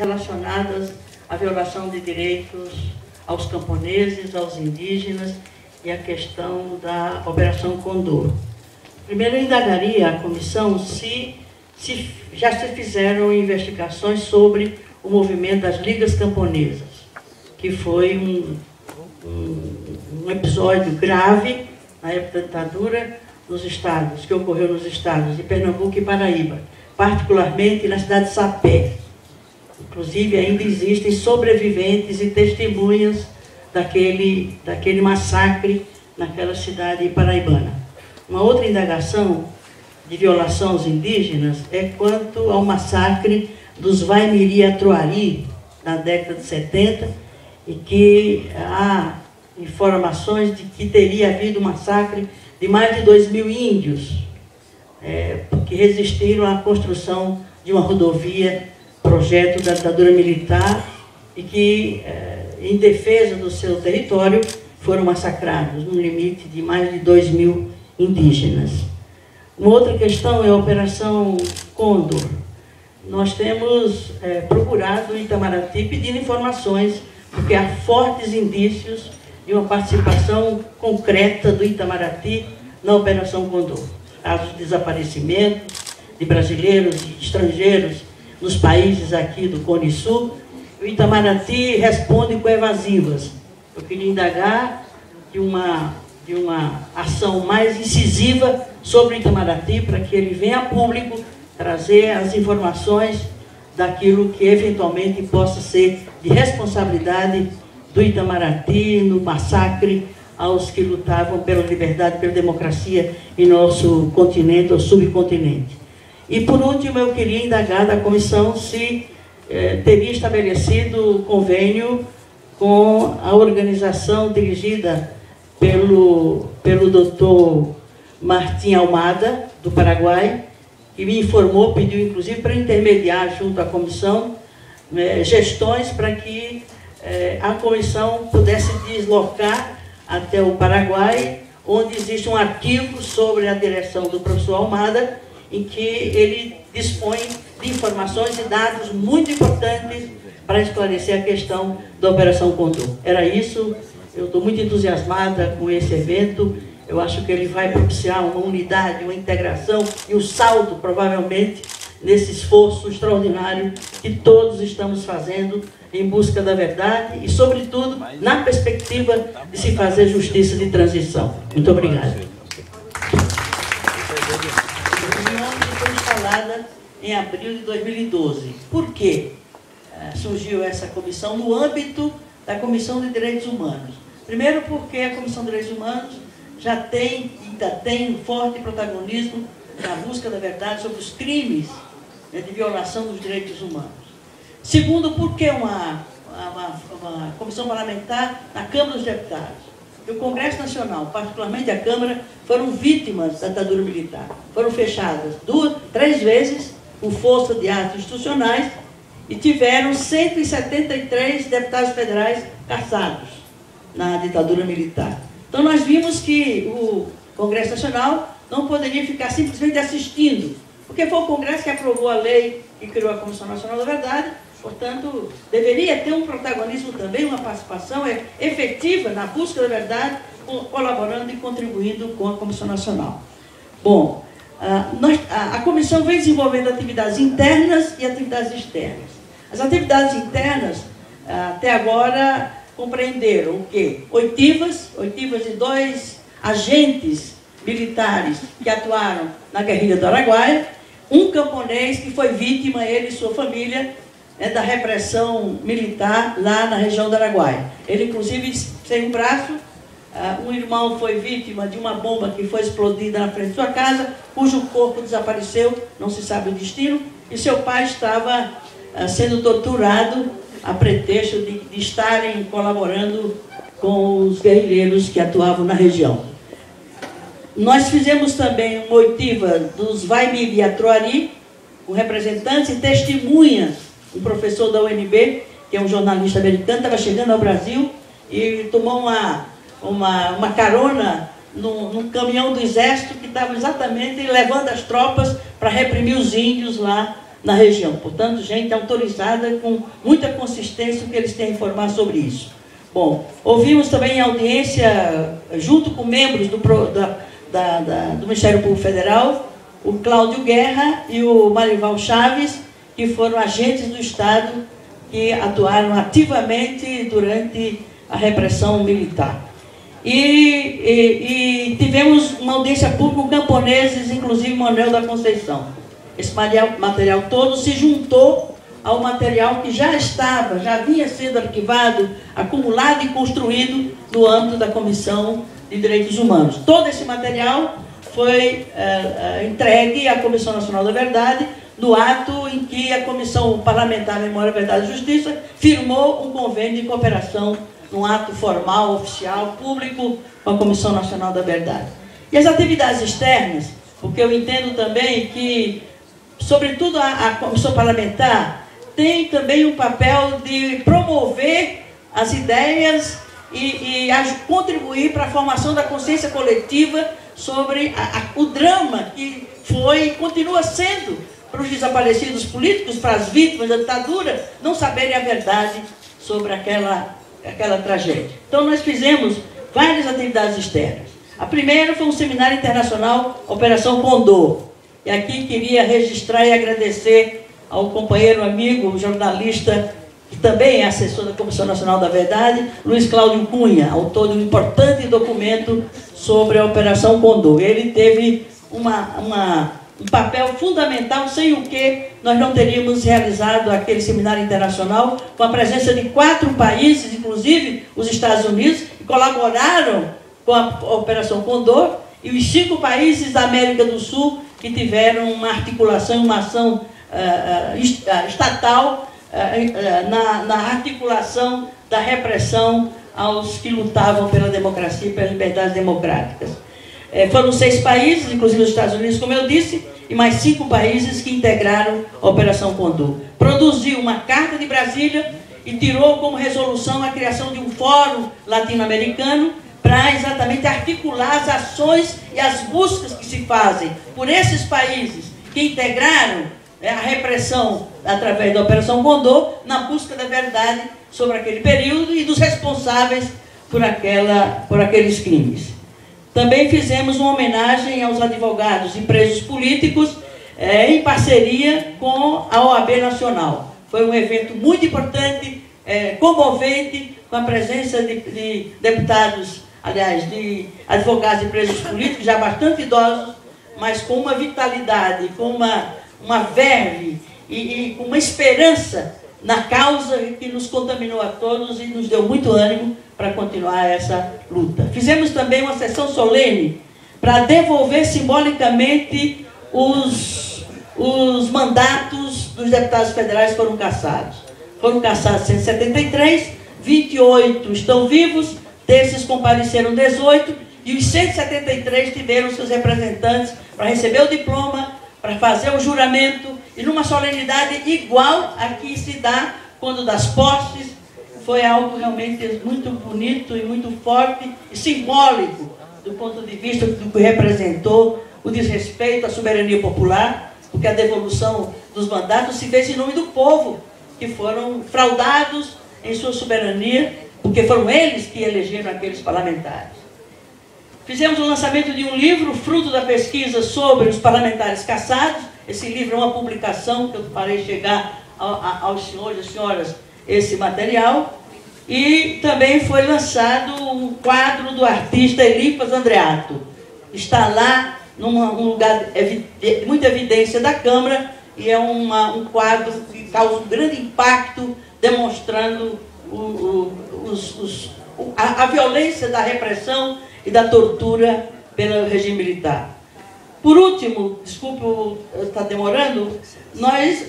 relacionadas à violação de direitos aos camponeses, aos indígenas e a questão da Operação Condor. Primeiro, eu indagaria a comissão se já se fizeram investigações sobre o movimento das ligas camponesas, que foi um episódio grave na época da ditadura nos estados, que ocorreu nos estados de Pernambuco e Paraíba, particularmente na cidade de Sapé. Inclusive, ainda existem sobreviventes e testemunhas daquele massacre naquela cidade paraibana. Uma outra indagação de violação aos indígenas é quanto ao massacre dos Vaimiri-Atuari, na década de 70, e que há informações de que teria havido um massacre de mais de 2.000 índios, que resistiram à construção de uma rodovia, projeto da ditadura militar, e que, em defesa do seu território, foram massacrados, no limite de mais de 2.000 indígenas. Uma outra questão é a Operação Condor. Nós temos procurado em Itamaraty pedindo informações, porque há fortes indícios de uma participação concreta do Itamaraty na Operação Condor. Casos de desaparecimento de brasileiros e estrangeiros nos países aqui do Cone Sul. O Itamaraty responde com evasivas. Eu queria indagar de uma ação mais incisiva sobre o Itamaraty, para que ele venha a público trazer as informações daquilo que eventualmente possa ser de responsabilidade do Itamaraty no massacre aos que lutavam pela liberdade, pela democracia em nosso continente ou subcontinente. E, por último, eu queria indagar da comissão se teria estabelecido convênio com a organização dirigida pelo doutor Martim Almada, do Paraguai, que me informou, pediu inclusive para intermediar junto à comissão gestões para que a comissão pudesse deslocar até o Paraguai, onde existe um arquivo sobre a direção do professor Almada, em que ele dispõe de informações e dados muito importantes para esclarecer a questão da Operação Condor. Era isso. Eu estou muito entusiasmada com esse evento. Eu acho que ele vai propiciar uma unidade, uma integração e um salto, provavelmente, nesse esforço extraordinário que todos estamos fazendo em busca da verdade e, sobretudo, na perspectiva de se fazer justiça de transição. Muito obrigada. A reunião foi instalada em abril de 2012. Por que surgiu essa comissão no âmbito da Comissão de Direitos Humanos? Primeiro, porque a Comissão de Direitos Humanos ainda tem um forte protagonismo na busca da verdade sobre os crimes de violação dos direitos humanos. Segundo, porque uma comissão parlamentar na Câmara dos Deputados e o Congresso Nacional, particularmente a Câmara, foram vítimas da ditadura militar. Foram fechadas 3 vezes por força de atos institucionais e tiveram 173 deputados federais caçados na ditadura militar. Então nós vimos que o Congresso Nacional não poderia ficar simplesmente assistindo, porque foi o Congresso que aprovou a lei que criou a Comissão Nacional da Verdade, portanto, deveria ter um protagonismo também, uma participação efetiva na busca da verdade, colaborando e contribuindo com a Comissão Nacional. Bom, a Comissão vem desenvolvendo atividades internas e atividades externas. As atividades internas, até agora, compreenderam o quê? Oitivas de 2 agentes militares que atuaram na guerrilha do Araguaia, um camponês que foi vítima, ele e sua família, da repressão militar lá na região do Araguaia. Ele, inclusive, sem um braço. Um irmão foi vítima de uma bomba que foi explodida na frente de sua casa, cujo corpo desapareceu, não se sabe o destino, e seu pai estava sendo torturado a pretexto de estarem colaborando com os guerrilheiros que atuavam na região. Nós fizemos também uma oitiva dos Vaimiri-Atuari, com representantes e testemunhas, um professor da UNB, que é um jornalista americano, estava chegando ao Brasil e tomou uma carona num caminhão do exército que estava exatamente levando as tropas para reprimir os índios lá na região. Portanto, gente autorizada com muita consistência o que eles têm a informar sobre isso. Bom, ouvimos também em audiência, junto com membros do Ministério Público Federal, o Cláudio Guerra e o Marival Chaves, que foram agentes do Estado que atuaram ativamente durante a repressão militar. E tivemos uma audiência pública com camponeses, inclusive Manuel da Conceição. Esse material todo se juntou ao material que já vinha sendo arquivado, acumulado e construído no âmbito da Comissão de Direitos Humanos. Todo esse material foi entregue à Comissão Nacional da Verdade no ato em que a Comissão Parlamentar Memória, Verdade e Justiça firmou um convênio de cooperação num ato formal, oficial, público, com a Comissão Nacional da Verdade. E as atividades externas, porque eu entendo também que, sobretudo a Comissão Parlamentar, tem também um papel de promover as ideias e contribuir para a formação da consciência coletiva sobre o drama que foi e continua sendo para os desaparecidos políticos, para as vítimas da ditadura, não saberem a verdade sobre aquela tragédia. Então, nós fizemos várias atividades externas. A primeira foi um seminário internacional, Operação Condor. E aqui queria registrar e agradecer ao companheiro, amigo, jornalista, que também é assessor da Comissão Nacional da Verdade, Luiz Cláudio Cunha, autor de um importante documento sobre a Operação Condor. Ele teve um papel fundamental, sem o que nós não teríamos realizado aquele seminário internacional, com a presença de 4 países, inclusive os Estados Unidos, que colaboraram com a Operação Condor, e os 5 países da América do Sul que tiveram uma articulação, uma ação estatal na articulação da repressão aos que lutavam pela democracia e pelas liberdades democráticas. Foram 6 países, inclusive os Estados Unidos, como eu disse, e mais 5 países que integraram a Operação Condor. Produziu uma Carta de Brasília e tirou como resolução a criação de um fórum latino-americano para exatamente articular as ações e as buscas que se fazem por esses países que integraram a repressão através da Operação Condor, na busca da verdade sobre aquele período e dos responsáveis por aqueles crimes. Também fizemos uma homenagem aos advogados e presos políticos em parceria com a OAB Nacional. Foi um evento muito importante, comovente, com a presença de deputados, aliás, de advogados e presos políticos, já bastante idosos, mas com uma vitalidade, com uma verve e com uma esperança na causa que nos contaminou a todos e nos deu muito ânimo para continuar essa luta. Fizemos também uma sessão solene para devolver simbolicamente os mandatos dos deputados federais que foram cassados. Foram cassados 173, 28 estão vivos, desses compareceram 18, e os 173 tiveram seus representantes para receber o diploma, para fazer o juramento, e numa solenidade igual a que se dá quando das posses. Foi algo realmente muito bonito e muito forte e simbólico do ponto de vista do que representou o desrespeito à soberania popular, porque a devolução dos mandatos se fez em nome do povo, que foram fraudados em sua soberania, porque foram eles que elegeram aqueles parlamentares. Fizemos o lançamento de um livro, fruto da pesquisa sobre os parlamentares cassados. Esse livro é uma publicação que eu farei chegar aos senhores e senhoras esse material. E também foi lançado um quadro do artista Elipas Andreato. Está lá num lugar de muita evidência da Câmara, e é um quadro que causa um grande impacto, demonstrando a violência da repressão e da tortura pelo regime militar. Por último, desculpe estar demorando, nós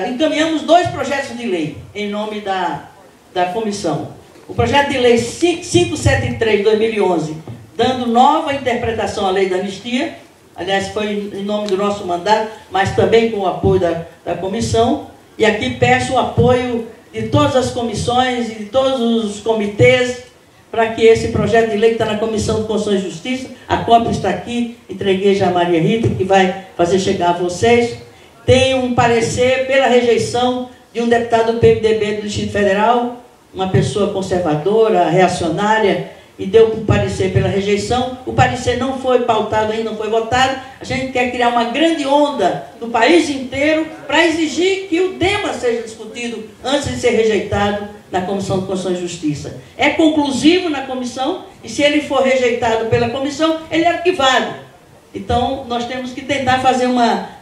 encaminhamos 2 projetos de lei em nome da comissão. O projeto de lei 573 de 2011, dando nova interpretação à lei da anistia, aliás, foi em nome do nosso mandato, mas também com o apoio da comissão, e aqui peço o apoio de todas as comissões e de todos os comitês, para que esse projeto de lei que está na Comissão de Constituição e Justiça, a cópia está aqui, entreguei já a Maria Rita, que vai fazer chegar a vocês, tem um parecer pela rejeição de um deputado do PMDB do Distrito Federal, uma pessoa conservadora, reacionária, e deu um parecer pela rejeição. O parecer não foi pautado ainda, não foi votado. A gente quer criar uma grande onda no país inteiro para exigir que o tema seja discutido antes de ser rejeitado na Comissão de Constituição e Justiça. É conclusivo na comissão, e se ele for rejeitado pela comissão, ele é arquivado. Então, nós temos que tentar fazer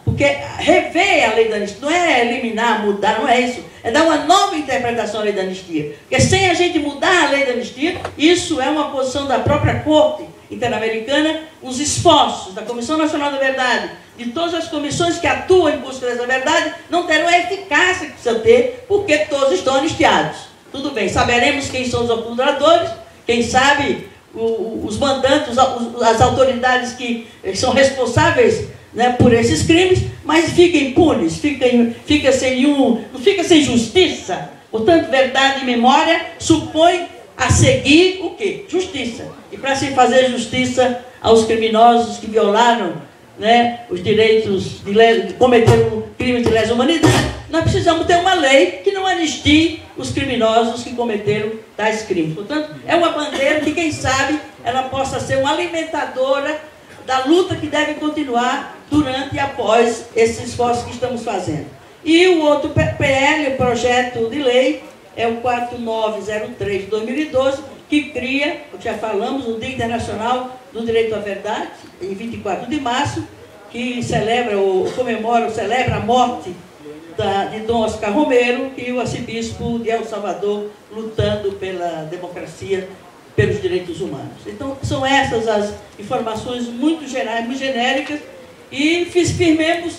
porque rever a lei da anistia não é eliminar, mudar, não é isso. É dar uma nova interpretação à lei da anistia. Porque sem a gente mudar a lei da anistia, isso é uma posição da própria Corte Interamericana, os esforços da Comissão Nacional da Verdade, de todas as comissões que atuam em busca dessa verdade, não terão a eficácia que precisa ter, porque todos estão anistiados. Tudo bem, saberemos quem são os ocultadores, quem sabe os mandantes, as autoridades que são responsáveis, né, por esses crimes, mas fiquem impunes, não fica sem justiça. Portanto, verdade e memória supõe a seguir o quê? Justiça. E para se fazer justiça aos criminosos que violaram, né, os direitos, cometeram crimes de lesa humanidade, nós precisamos ter uma lei que não anistie os criminosos que cometeram tais crimes. Portanto, é uma bandeira que, quem sabe, ela possa ser uma alimentadora da luta que deve continuar durante e após esse esforço que estamos fazendo. E o outro PL, o projeto de lei, é o 4903 de 2012, que cria, já falamos, o Dia Internacional do Direito à Verdade, em 24 de março, que celebra a morte de Dom Oscar Romero e o arcebispo de El Salvador lutando pela democracia, pelos direitos humanos. Então, são essas as informações muito gerais, muito genéricas, e firmamos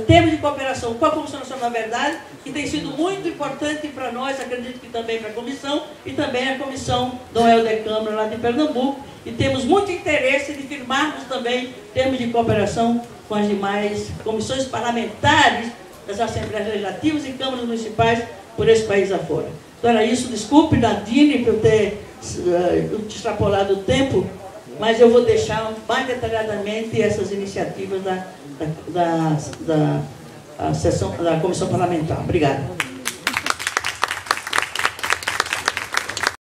termos de cooperação com a Comissão Nacional da Verdade, que tem sido muito importante para nós, acredito que também para a Comissão, e também a Comissão Dom Helder Câmara, lá de Pernambuco, e temos muito interesse de firmarmos também termos de cooperação com as demais comissões parlamentares das Assembleias Legislativas e Câmaras Municipais por esse país afora. Então era isso, desculpe, Nadine, por eu ter extrapolado o tempo, mas eu vou deixar mais detalhadamente essas iniciativas da sessão da Comissão Parlamentar. Obrigado.